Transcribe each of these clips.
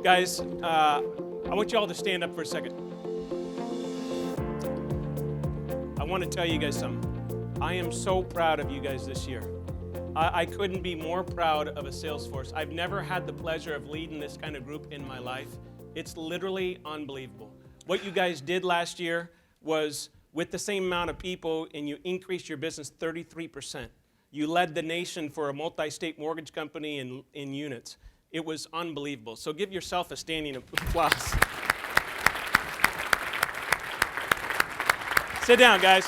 Guys, I want you all to stand up for a second. I want to tell you guys something. I am so proud of you guys this year. I couldn't be more proud of a sales force. I've never had the pleasure of leading this kind of group in my life. It's literally unbelievable. What you guys did last year was with the same amount of people, and you increased your business 33%. You led the nation for a multi-state mortgage company in units. It was unbelievable. So give yourself a standing applause. Sit down, guys.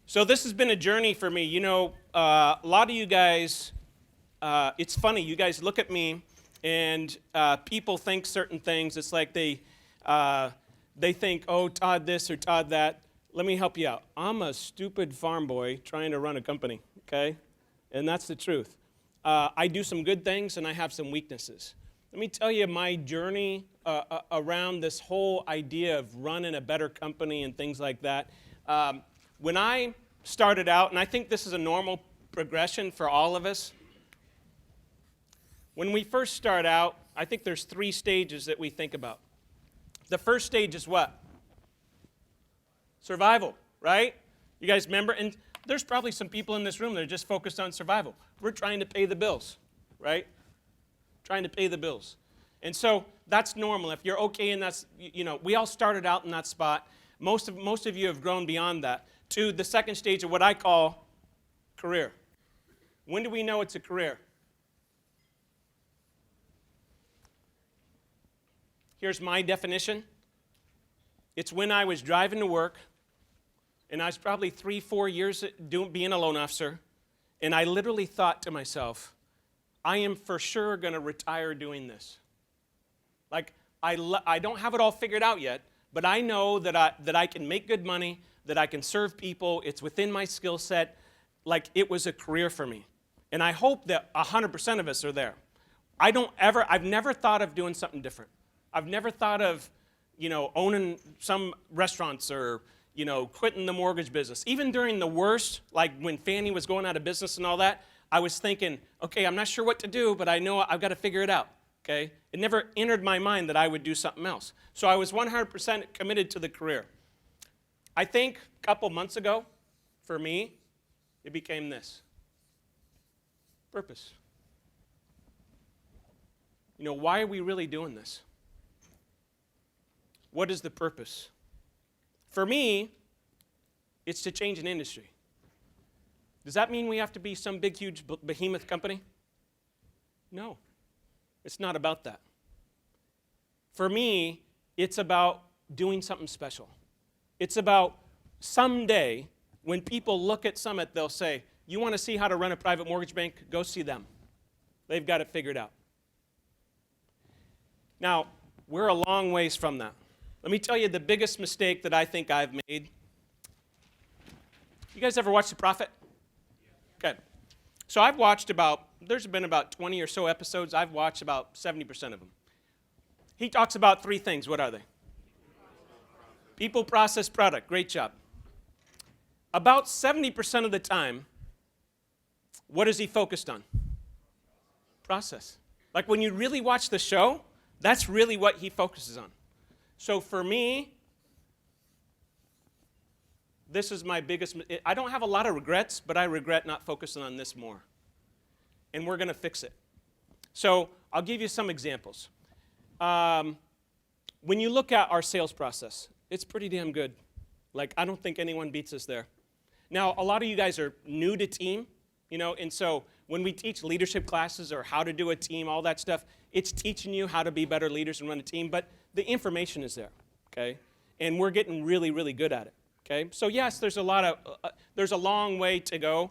So this has been a journey for me. You know, a lot of you guys, it's funny, you guys look at me and people think certain things. It's like they think, oh, Todd this or Todd that. Let me help you out. I'm a stupid farm boy trying to run a company, okay? And that's the truth. I do some good things and I have some weaknesses. Let me tell you my journey around this whole idea of running a better company and things like that. When I started out, and I think this is a normal progression for all of us, when we first start out, I think there's 3 stages that we think about. The first stage is what? Survival, right? You guys remember? And there's probably some people in this room that are just focused on survival. We're trying to pay the bills, right? Trying to pay the bills. And so that's normal. If you're okay and that's, you know, we all started out in that spot. Most of you have grown beyond that to the second stage of what I call career. When do we know it's a career? Here's my definition. It's when I was driving to work, and I was probably 3-4 years being a loan officer, and I literally thought to myself, I am for sure going to retire doing this. Like, I don't have it all figured out yet, but I know that I can make good money, that I can serve people, it's within my skill set, like it was a career for me. And I hope that 100% of us are there. I've never thought of doing something different. I've never thought of, you know, owning some restaurants or, you know, quitting the mortgage business. Even during the worst, like when Fannie was going out of business and all that, I was thinking, okay, I'm not sure what to do, but I know I've got to figure it out, okay? It never entered my mind that I would do something else. So I was 100% committed to the career. I think a couple months ago, for me, it became this. Purpose. You know, why are we really doing this? What is the purpose? For me, it's to change an industry. Does that mean we have to be some big, huge behemoth company? No, it's not about that. For me, it's about doing something special. It's about someday, when people look at Summit, they'll say, you want to see how to run a private mortgage bank? Go see them. They've got it figured out. Now, we're a long ways from that. Let me tell you the biggest mistake that I think I've made. You guys ever watch The Prophet? Okay. So I've watched there's been about 20 or so episodes. I've watched about 70% of them. He talks about 3 things. What are they? People, process, product. Great job. About 70% of the time, what is he focused on? Process. Like when you really watch the show, that's really what he focuses on. So for me, this is my biggest, I don't have a lot of regrets, but I regret not focusing on this more. And we're going to fix it. So I'll give you some examples. When you look at our sales process, it's pretty damn good. Like, I don't think anyone beats us there. Now, a lot of you guys are new to team, you know, and so when we teach leadership classes or how to do a team, all that stuff, it's teaching you how to be better leaders and run a team, but the information is there, okay? And we're getting really, really good at it, okay? So yes, there's a long way to go.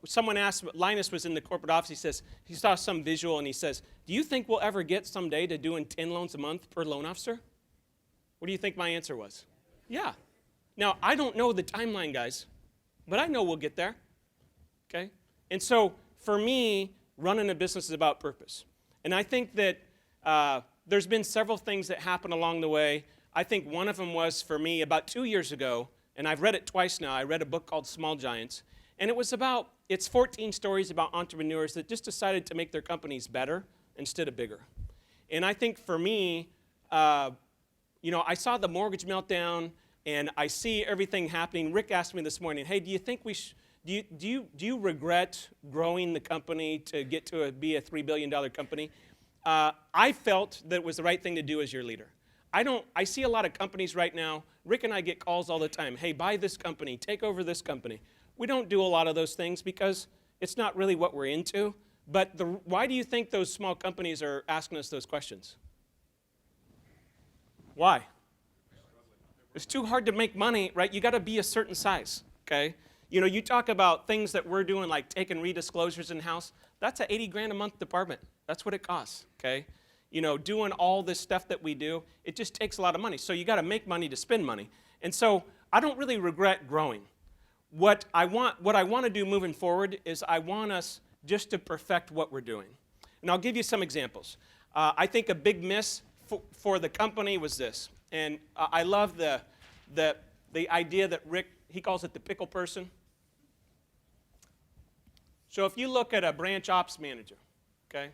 Someone asked, Linus was in the corporate office, he says, he saw some visual and he says, do you think we'll ever get someday to doing 10 loans a month per loan officer? What do you think my answer was? Yeah. Now, I don't know the timeline, guys, but I know we'll get there, okay? And so for me, running a business is about purpose. And I think that there's been several things that happened along the way. I think one of them was for me about 2 years ago, and I've read it twice now. I read a book called Small Giants, and it's 14 stories about entrepreneurs that just decided to make their companies better instead of bigger. And I think for me, I saw the mortgage meltdown, and I see everything happening. Rick asked me this morning, hey, do you think do you regret growing the company to get to be a $3 billion company? I felt that it was the right thing to do as your leader. I see a lot of companies right now. Rick and I get calls all the time. Hey, buy this company, take over this company. We don't do a lot of those things because it's not really what we're into. But why do you think those small companies are asking us those questions? Why? It's too hard to make money, right? You got to be a certain size, okay? You talk about things that we're doing like taking redisclosures in-house. That's a 80 grand a month department. That's what it costs, okay? Doing all this stuff that we do, it just takes a lot of money. So you got to make money to spend money. And so I don't really regret growing. What I want to do moving forward is I want us just to perfect what we're doing. And I'll give you some examples. I think a big miss for the company was this. And I love the idea that Rick, he calls it the pickle person. So if you look at a branch ops manager, okay?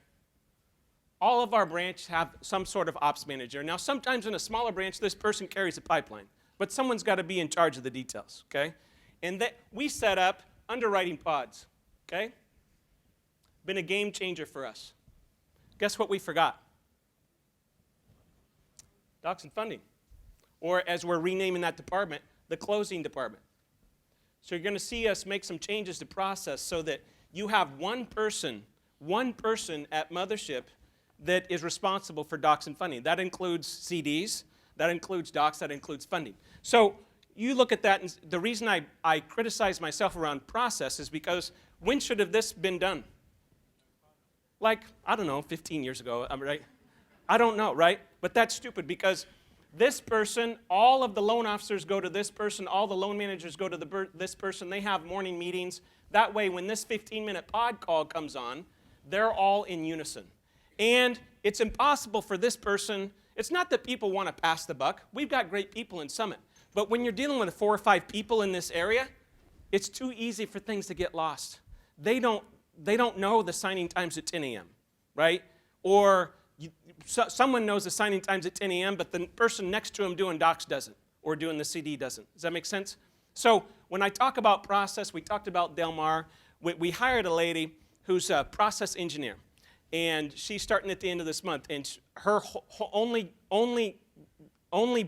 All of our branches have some sort of ops manager. Now, sometimes in a smaller branch, this person carries a pipeline, but someone's got to be in charge of the details, okay? And we set up underwriting pods, okay? Been a game changer for us. Guess what we forgot? Docs and funding. Or as we're renaming that department, the closing department. So you're going to see us make some changes to process so that you have one person at Mothership that is responsible for docs and funding. That includes CDs, that includes docs, that includes funding. So you look at that, and the reason I criticize myself around process is because when should have this been done? Like, I don't know, 15 years ago, right? I don't know, right? But that's stupid because this person, all of the loan officers go to this person, all the loan managers go to this person, they have morning meetings. That way, when this 15-minute pod call comes on, they're all in unison. And it's impossible for this person, it's not that people want to pass the buck. We've got great people in Summit. But when you're dealing with 4 or 5 people in this area, it's too easy for things to get lost. They don't know the signing times at 10 a.m., right? Or someone knows the signing times at 10 a.m., but the person next to them doing docs doesn't, or doing the CD doesn't. Does that make sense? So when I talk about process, we talked about Del Mar. We hired a lady who's a process engineer, and she's starting at the end of this month, and her only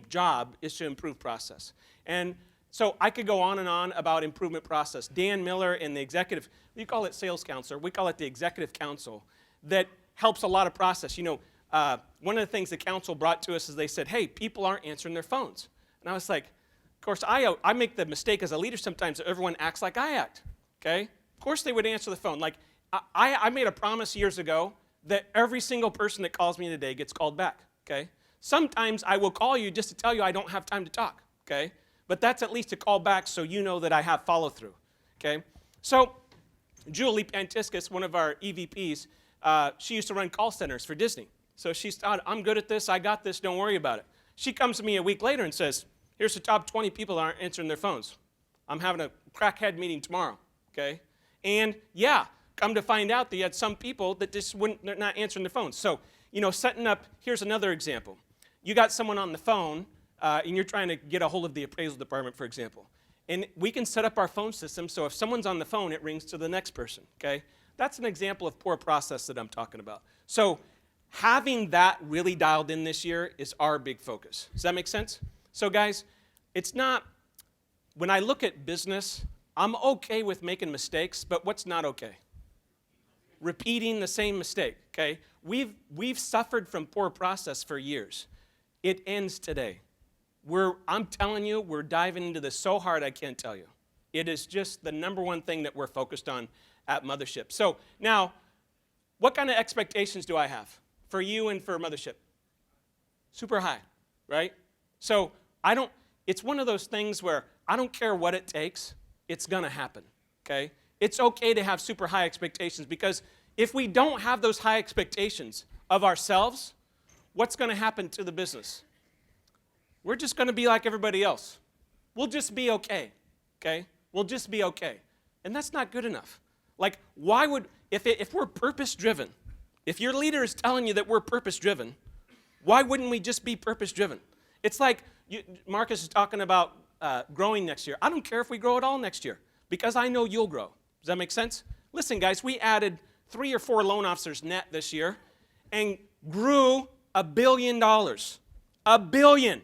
job is to improve process. And so I could go on and on about improvement process. Dan Miller and the executive, we call it sales counselor, we call it the executive council, that helps a lot of process. One of the things the council brought to us is they said, hey, people aren't answering their phones. And I was like, of course, I make the mistake as a leader sometimes that everyone acts like I act, okay? Of course they would answer the phone. Like, I made a promise years ago that every single person that calls me today gets called back, okay? Sometimes I will call you just to tell you I don't have time to talk, okay? But that's at least a call back so you know that I have follow-through, okay? So Julie Pantiskas, one of our EVPs, she used to run call centers for Disney. So she thought, I'm good at this, I got this, don't worry about it. She comes to me a week later and says, here's the top 20 people that aren't answering their phones. I'm having a crackhead meeting tomorrow, okay? And yeah, come to find out that you had some people that just they're not answering their phones. So, setting up, here's another example. You got someone on the phone, and you're trying to get a hold of the appraisal department, for example. And we can set up our phone system so if someone's on the phone, it rings to the next person, okay? That's an example of poor process that I'm talking about. So having that really dialed in this year is our big focus. Does that make sense? So guys, it's not, when I look at business, I'm okay with making mistakes, but what's not okay? Repeating the same mistake, okay? We've suffered from poor process for years. It ends today. I'm telling you, we're diving into this so hard I can't tell you. It is just the number one thing that we're focused on at Mothership. So now, what kind of expectations do I have for you and for Mothership? Super high, right? So it's one of those things where I don't care what it takes, it's gonna happen, okay? It's okay to have super high expectations because if we don't have those high expectations of ourselves, what's gonna happen to the business? We're just gonna be like everybody else. We'll just be okay, okay? We'll just be okay. And that's not good enough. Like, why would, if we're purpose-driven, If your leader is telling you that we're purpose-driven, why wouldn't we just be purpose-driven? It's like Marcus is talking about growing next year. I don't care if we grow at all next year because I know you'll grow. Does that make sense? Listen, guys, we added 3 or 4 loan officers net this year and grew $1 billion. $1 billion.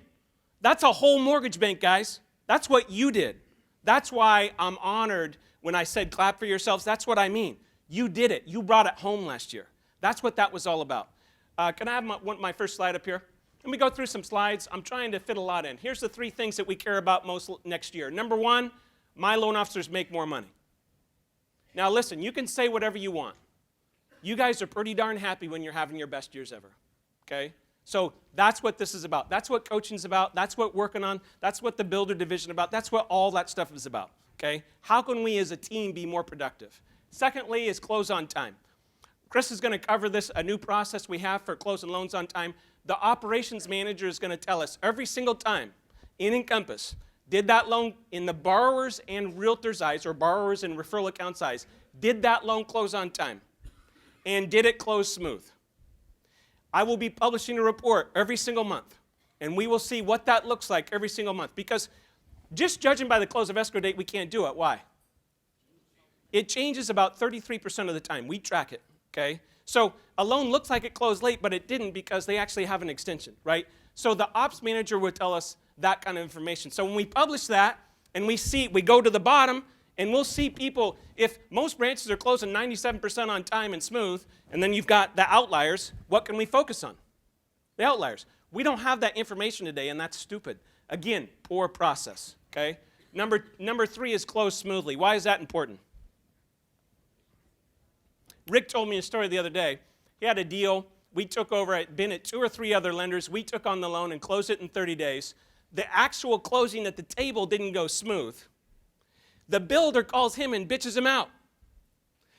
That's a whole mortgage bank, guys. That's what you did. That's why I'm honored when I said clap for yourselves. That's what I mean. You did it. You brought it home last year. That's what that was all about. Can I have my first slide up here? Let me go through some slides. I'm trying to fit a lot in. Here's the 3 things that we care about most next year. Number 1, my loan officers make more money. Now listen, you can say whatever you want. You guys are pretty darn happy when you're having your best years ever, okay? So that's what this is about. That's what coaching's about. That's what working on. That's what the builder division about. That's what all that stuff is about, okay? How can we as a team be more productive? Secondly is close on time. Chris is going to cover this, a new process we have for closing loans on time. The operations manager is going to tell us every single time in Encompass, did that loan in the borrower's and realtor's eyes, or borrower's and referral account's eyes, did that loan close on time? And did it close smooth? I will be publishing a report every single month, and we will see what that looks like every single month. Because just judging by the close of escrow date, we can't do it. Why? It changes about 33% of the time. We track it, okay? So a loan looks like it closed late, but it didn't because they actually have an extension, right? So the ops manager would tell us that kind of information. So when we publish that and we go to the bottom and we'll see people, if most branches are closing 97% on time and smooth, and then you've got the outliers, what can we focus on? The outliers. We don't have that information today, and that's stupid. Again, poor process, okay? Number 3 is close smoothly. Why is that important? Rick told me a story the other day. He had a deal. We took over, had been at 2 or 3 other lenders. We took on the loan and closed it in 30 days. The actual closing at the table didn't go smooth. The builder calls him and bitches him out.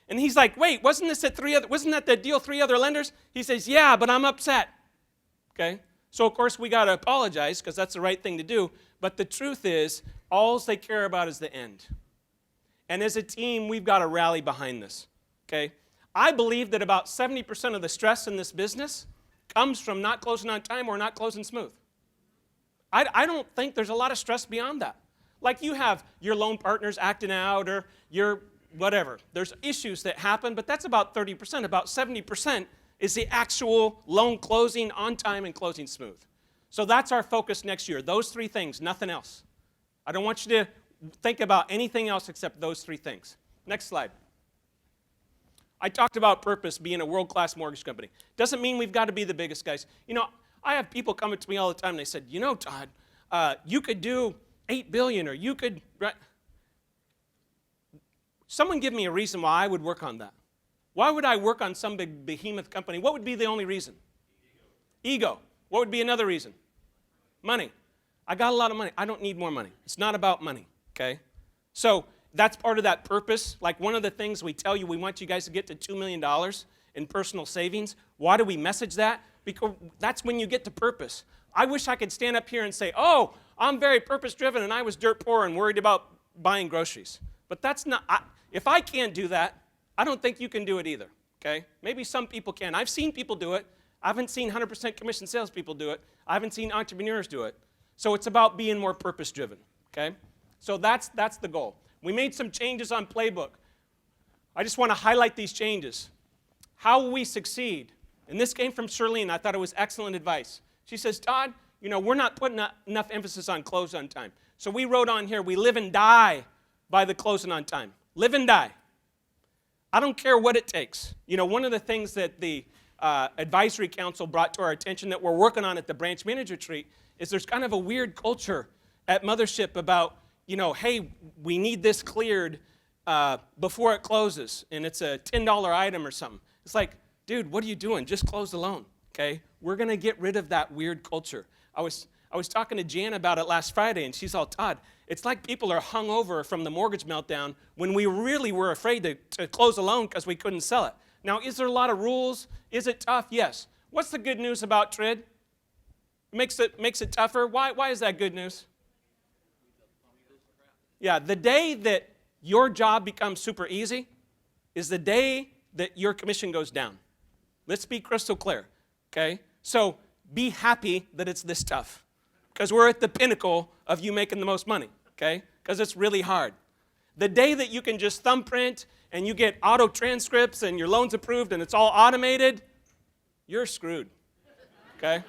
And he's like, wait, wasn't that the deal 3 other lenders? He says, yeah, but I'm upset. Okay? So, of course, we got to apologize because that's the right thing to do. But the truth is, all they care about is the end. And as a team, we've got to rally behind this. Okay? I believe that about 70% of the stress in this business comes from not closing on time or not closing smooth. I don't think there's a lot of stress beyond that. Like you have your loan partners acting out or your whatever. There's issues that happen, but that's about 30%. About 70% is the actual loan closing on time and closing smooth. So that's our focus next year. Those 3 things, nothing else. I don't want you to think about anything else except those 3 things. Next slide. I talked about purpose being a world-class mortgage company. Doesn't mean we've got to be the biggest guys. You know, I have people coming to me all the time and they said, you know, Todd, you could do $8 billion or you could... Someone give me a reason why I would work on that. Why would I work on some big behemoth company? What would be the only reason? Ego. What would be another reason? Money. I got a lot of money. I don't need more money. It's not about money, okay? So that's part of that purpose. Like one of the things we tell you, we want you guys to get to $2 million in personal savings. Why do we message that? Because that's when you get to purpose. I wish I could stand up here and say, oh, I'm very purpose-driven and I was dirt poor and worried about buying groceries. But that's not, if I can't do that, I don't think you can do it either, okay? Maybe some people can. I've seen people do it. I haven't seen 100% commission salespeople do it. I haven't seen entrepreneurs do it. So it's about being more purpose-driven, okay? So that's the goal. We made some changes on Playbook. I just want to highlight these changes. How will we succeed? And this came from Shirley, and I thought it was excellent advice. She says, Todd, you know, we're not putting enough emphasis on close on time. So we wrote on here, we live and die by the closing on time. Live and die. I don't care what it takes. You know, one of the things that the advisory council brought to our attention that we're working on at the branch manager retreat is there's kind of a weird culture at Mothership about, you know, hey, we need this cleared before it closes, and it's a $10 item or something. It's like, dude, what are you doing? Just close the loan, okay? We're going to get rid of that weird culture. I was talking to Jan about it last Friday, and she's all, Todd, it's like people are hung over from the mortgage meltdown when we really were afraid to close a loan because we couldn't sell it. Now, is there a lot of rules? Is it tough? Yes. What's the good news about TRID? Makes it tougher. Why is that good news? Yeah, the day that your job becomes super easy is the day that your commission goes down. Let's be crystal clear, okay? So be happy that it's this tough, because we're at the pinnacle of you making the most money, okay? Because it's really hard. The day that you can just thumbprint and you get auto transcripts and your loan's approved and it's all automated, you're screwed, okay?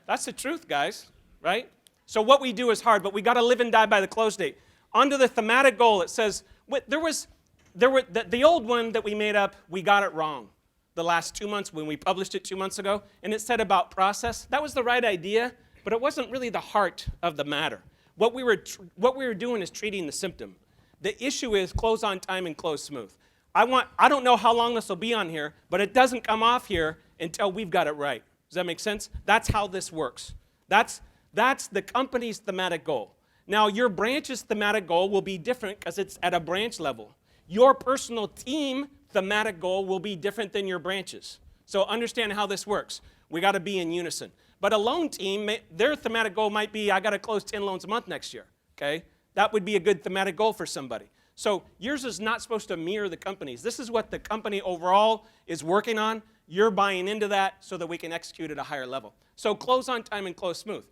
That's the truth, guys, right? So what we do is hard, but we got to live and die by the close date. Under the thematic goal, it says, the old one that we made up, we got it wrong the last 2 months when we published it 2 months ago, and it said about process. That was the right idea, but it wasn't really the heart of the matter. What we were doing is treating the symptom. The issue is close on time and close smooth. I don't know how long this will be on here, but it doesn't come off here until we've got it right. Does that make sense? That's how this works. That's the company's thematic goal. Now, your branch's thematic goal will be different because it's at a branch level. Your personal team thematic goal will be different than your branches. So understand how this works. We got to be in unison. But a loan team, their thematic goal might be, I got to close 10 loans a month next year, okay? That would be a good thematic goal for somebody. So yours is not supposed to mirror the company's. This is what the company overall is working on. You're buying into that so that we can execute at a higher level. So close on time and close smooth.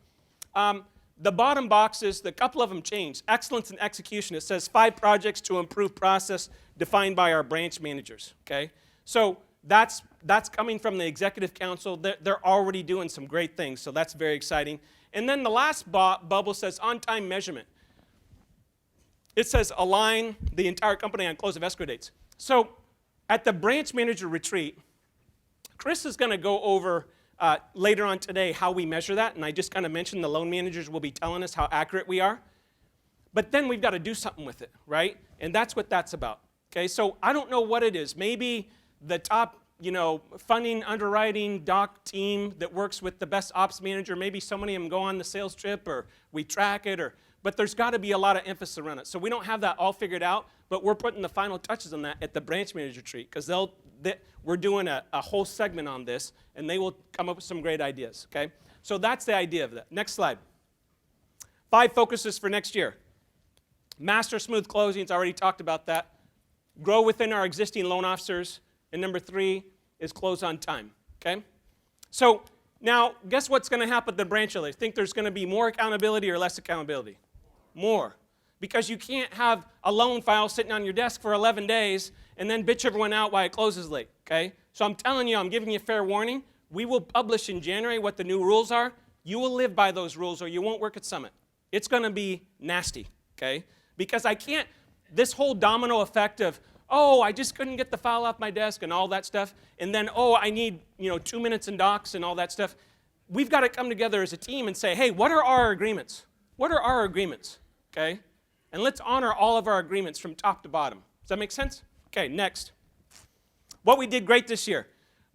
The bottom boxes, the couple of them changed. Excellence in execution. It says 5 projects to improve process defined by our branch managers, okay? So that's coming from the executive council. They're already doing some great things, so that's very exciting. And then the last bubble says on-time measurement. It says align the entire company on close of escrow dates. So at the branch manager retreat, Chris is going to go over later on today how we measure that, and I just kind of mentioned the loan managers will be telling us how accurate we are. But then we've got to do something with it, right? And that's what that's about, okay? So I don't know what it is. Maybe the top, funding, underwriting, doc team that works with the best ops manager, maybe so many of them go on the sales trip or we track it, but there's got to be a lot of emphasis around it. So we don't have that all figured out, but we're putting the final touches on that at the branch manager retreat because we're doing a whole segment on this, and they will come up with some great ideas, okay? So that's the idea of that. Next slide. 5 focuses for next year. Master smooth closings, I already talked about that. Grow within our existing loan officers. And number 3 is close on time, okay? So now, guess what's going to happen at the branch level? Think there's going to be more accountability or less accountability? More. Because you can't have a loan file sitting on your desk for 11 days and then bitch everyone out why it closes late, okay? So I'm telling you, I'm giving you fair warning. We will publish in January what the new rules are. You will live by those rules or you won't work at Summit. It's going to be nasty, okay? Because this whole domino effect of, oh, I just couldn't get the file off my desk and all that stuff, and then, oh, I need 2 minutes in docs and all that stuff. We've got to come together as a team and say, hey, what are our agreements? What are our agreements, okay? And let's honor all of our agreements from top to bottom. Does that make sense? Okay, next. What we did great this year.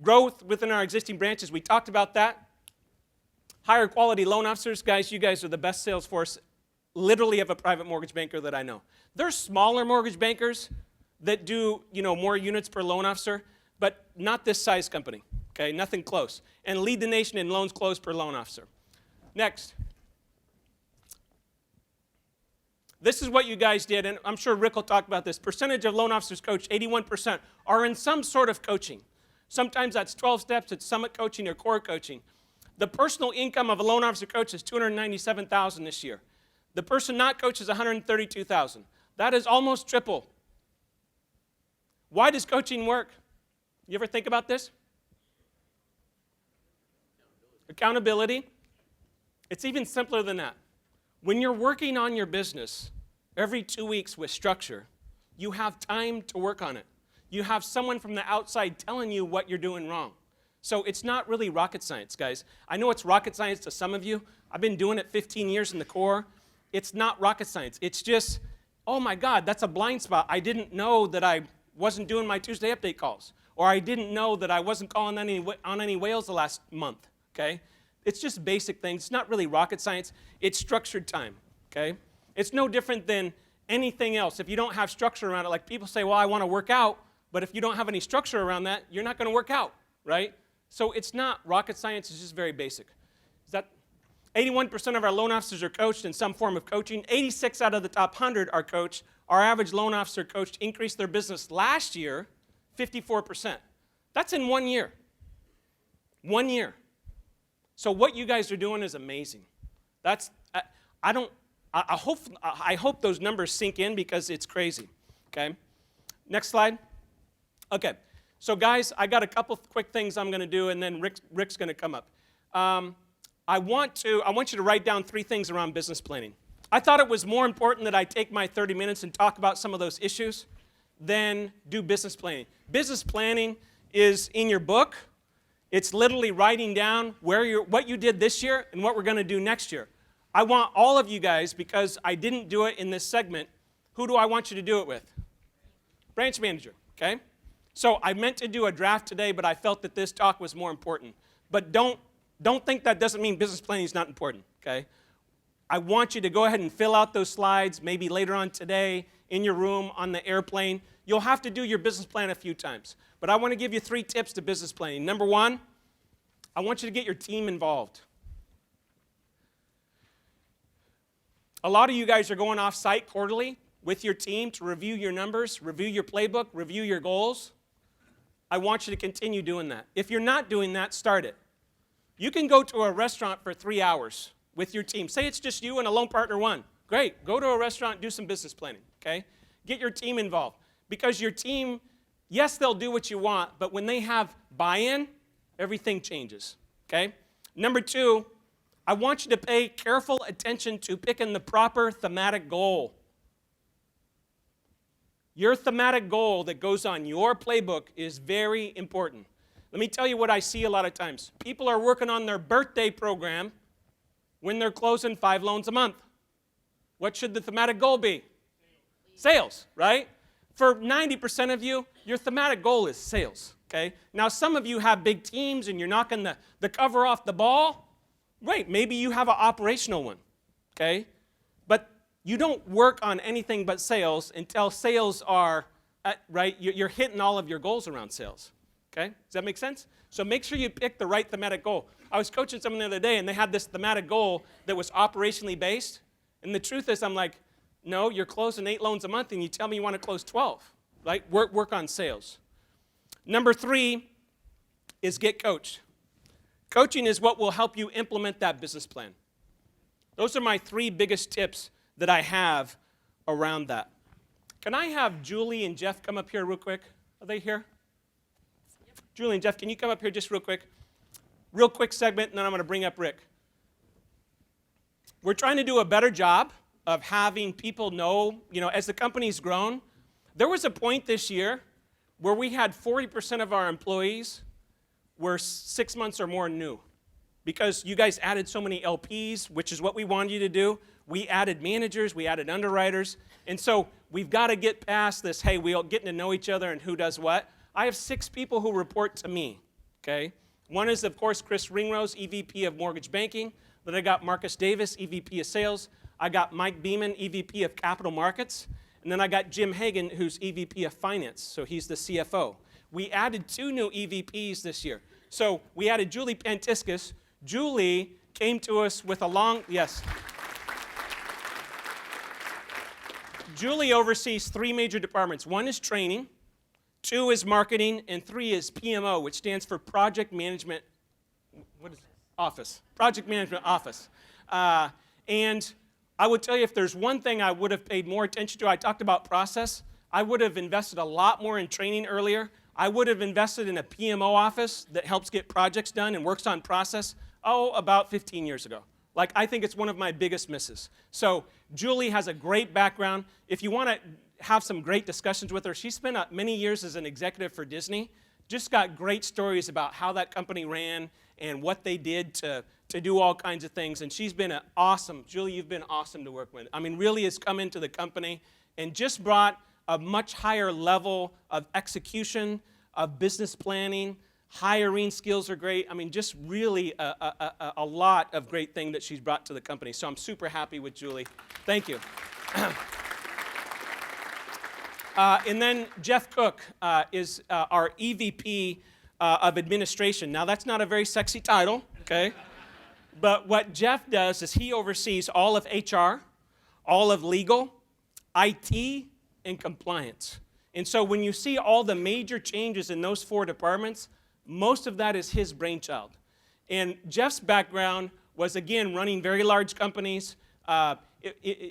Growth within our existing branches. We talked about that. Higher quality loan officers. Guys, you guys are the best sales force literally of a private mortgage banker that I know. There's smaller mortgage bankers that do more units per loan officer, but not this size company, okay? Nothing close. And lead the nation in loans closed per loan officer. Next. This is what you guys did, and I'm sure Rick will talk about this. Percentage of loan officers coached, 81%, are in some sort of coaching. Sometimes that's 12 steps, it's summit coaching or core coaching. The personal income of a loan officer coach is $297,000 this year. The person not coached is $132,000. That is almost triple. Why does coaching work? You ever think about this? Accountability. It's even simpler than that. When you're working on your business every 2 weeks with structure, you have time to work on it. You have someone from the outside telling you what you're doing wrong. So it's not really rocket science, guys. I know it's rocket science to some of you. I've been doing it 15 years in the core. It's not rocket science. It's just, oh my God, that's a blind spot. I didn't know that I wasn't doing my Tuesday update calls, or I didn't know that I wasn't calling on any whales the last month, okay? It's just basic things. It's not really rocket science. It's structured time, okay? It's no different than anything else. If you don't have structure around it, like people say, well, I want to work out, but if you don't have any structure around that, you're not going to work out, right? So it's not rocket science. It's just very basic. 81% of our loan officers are coached in some form of coaching. 86 out of the top 100 are coached. Our average loan officer coached increased their business last year 54%. That's in 1 year. 1 year. So what you guys are doing is amazing. That's, I hope those numbers sink in because it's crazy, okay? Next slide. Okay, so guys, I got a couple quick things I'm going to do, and then Rick's going to come up. I want you to write down 3 things around business planning. I thought it was more important that I take my 30 minutes and talk about some of those issues than do business planning. Business planning is in your book. It's literally writing down what you did this year and what we're going to do next year. I want all of you guys, because I didn't do it in this segment, who do I want you to do it with? Branch manager, okay? So I meant to do a draft today, but I felt that this talk was more important. But don't think that doesn't mean business planning is not important, okay? I want you to go ahead and fill out those slides, maybe later on today, in your room, on the airplane. You'll have to do your business plan a few times. But I want to give you 3 tips to business planning. Number 1, I want you to get your team involved. A lot of you guys are going off-site quarterly with your team to review your numbers, review your playbook, review your goals. I want you to continue doing that. If you're not doing that, start it. You can go to a restaurant for 3 hours with your team. Say it's just you and a loan partner 1. Great. Go to a restaurant, do some business planning, okay? Get your team involved. Because your team, yes, they'll do what you want, but when they have buy-in, everything changes, okay? Number 2, I want you to pay careful attention to picking the proper thematic goal. Your thematic goal that goes on your playbook is very important. Let me tell you what I see a lot of times. People are working on their birthday program when they're closing 5 loans a month. What should the thematic goal be? Sales, right? For 90% of you, your thematic goal is sales, okay? Now, some of you have big teams and you're knocking the cover off the ball. Right, maybe you have an operational one, okay? But you don't work on anything but sales until sales are, right, you're hitting all of your goals around sales, okay? Does that make sense? So make sure you pick the right thematic goal. I was coaching someone the other day, and they had this thematic goal that was operationally based, and the truth is, I'm like, no, you're closing 8 loans a month, and you tell me you want to close 12, right? Work on sales. Number 3 is get coached. Coaching is what will help you implement that business plan. Those are my 3 biggest tips that I have around that. Can I have Julie and Jeff come up here real quick? Are they here? Yep. Julie and Jeff, can you come up here just real quick? Real quick segment, and then I'm going to bring up Rick. We're trying to do a better job of having people know, as the company's grown. There was a point this year where we had 40% of our employees were 6 months or more new, because you guys added so many LPs, which is what we wanted you to do. We added managers, we added underwriters, and so we've got to get past this, hey, we're all getting to know each other and who does what. I have 6 people who report to me, okay? One is, of course, Chris Ringrose, EVP of Mortgage Banking. Then I got Marcus Davis, EVP of Sales. I got Mike Beeman, EVP of Capital Markets. And then I got Jim Hagan, who's EVP of Finance, so he's the CFO. We added 2 new EVPs this year. So we added Julie Pantiskas. Julie came to us with yes. Julie oversees 3 major departments. 1 is training, 2 is marketing, and 3 is PMO, which stands for Project Management Office. Project Management Office. And I would tell you, if there's one thing I would have paid more attention to, I talked about process. I would have invested a lot more in training earlier. I would have invested in a PMO office that helps get projects done and works on process, about 15 years ago. Like, I think it's one of my biggest misses. So Julie has a great background. If you want to have some great discussions with her, she spent many years as an executive for Disney. Just got great stories about how that company ran and what they did to do all kinds of things. And she's been awesome. Julie, you've been awesome to work with. I mean, really has come into the company and just brought a much higher level of execution, of business planning. Hiring skills are great. I mean, just really a lot of great things that she's brought to the company. So I'm super happy with Julie. Thank you. And then Jeff Cook is our EVP of Administration. Now, that's not a very sexy title, okay? But what Jeff does is he oversees all of HR, all of legal, IT, and compliance. And so when you see all the major changes in those 4 departments, most of that is his brainchild. And Jeff's background was, again, running very large companies.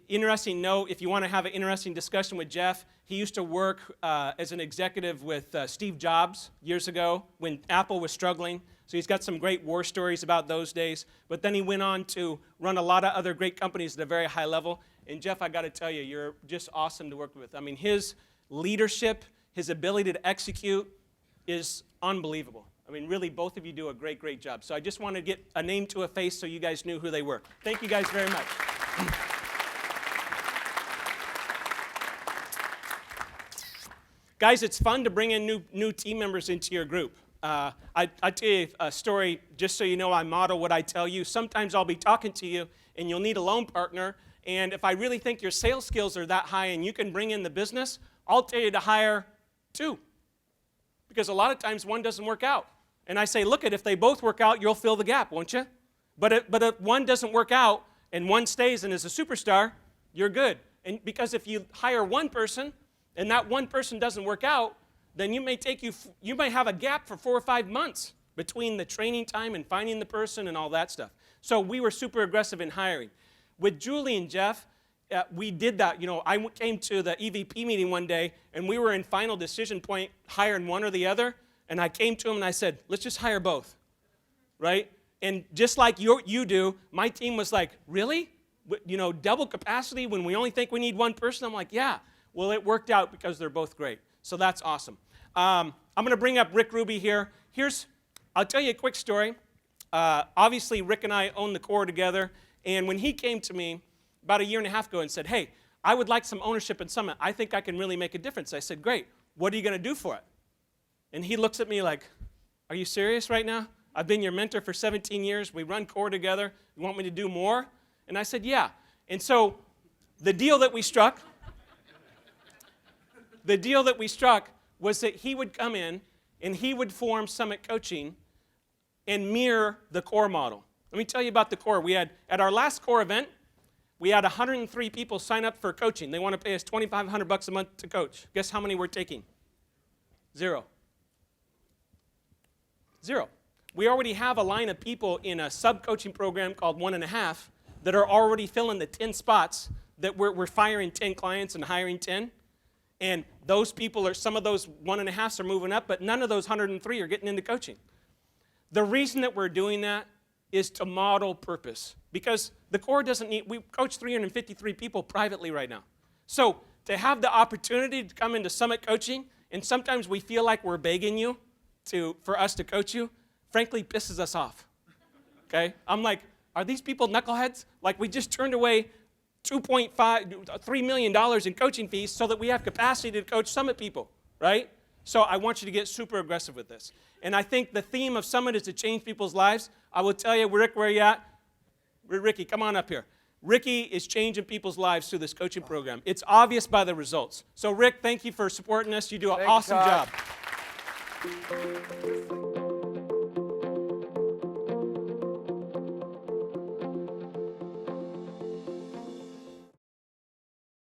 Interesting note, if you want to have an interesting discussion with Jeff, he used to work as an executive with Steve Jobs years ago when Apple was struggling. So he's got some great war stories about those days. But then he went on to run a lot of other great companies at a very high level. And Jeff, I got to tell you, you're just awesome to work with. I mean, his leadership, his ability to execute is unbelievable. I mean, really, both of you do a great, great job. So I just want to get a name to a face so you guys knew who they were. Thank you guys very much. Guys, it's fun to bring in new team members into your group. I tell you a story just so you know I model what I tell you. Sometimes I'll be talking to you and you'll need a loan partner. And if I really think your sales skills are that high and you can bring in the business, I'll tell you to hire 2. Because a lot of times one doesn't work out. And I say, look, if they both work out, you'll fill the gap, won't you? But if one doesn't work out and one stays and is a superstar, you're good. And because if you hire one person and that one person doesn't work out, then you may have a gap for 4 or 5 months between the training time and finding the person and all that stuff. So we were super aggressive in hiring. With Julie and Jeff, we did that. You know, I came to the EVP meeting one day, and we were in final decision point, hiring one or the other, and I came to him and I said, let's just hire both, right? And just like you do, my team was like, really? You know, double capacity when we only think we need one person? I'm like, yeah. Well, it worked out because they're both great. So that's awesome. I'm going to bring up Rick Ruby here. I'll tell you a quick story. Obviously, Rick and I own the core together. And when he came to me about 1.5 years ago and said, hey, I would like some ownership in Summit. I think I can really make a difference. I said, great. What are you going to do for it? And he looks at me like, are you serious right now? I've been your mentor for 17 years. We run core together. You want me to do more? And I said, yeah. And so the deal that we struck was that he would come in and he would form Summit Coaching and mirror the core model. Let me tell you about the core. We had, at our last core event, we had 103 people sign up for coaching. They want to pay us $2,500 a month to coach. Guess how many we're taking? 0. We already have a line of people in a sub-coaching program called 1.5 that are already filling the 10 spots that we're firing 10 clients and hiring 10. And those people some of those 1.5s are moving up, but none of those 103 are getting into coaching. The reason that we're doing that is to model purpose. Because the core doesn't need, we coach 353 people privately right now. So to have the opportunity to come into Summit Coaching, and sometimes we feel like we're begging you for us to coach you, frankly pisses us off. Okay? I'm like, are these people knuckleheads? Like we just turned away $3 million in coaching fees so that we have capacity to coach Summit people, right? So I want you to get super aggressive with this. And I think the theme of Summit is to change people's lives. I will tell you, Rick, where are you at? Ricky, come on up here. Ricky is changing people's lives through this coaching program. It's obvious by the results. So Rick, thank you for supporting us. You do an awesome job.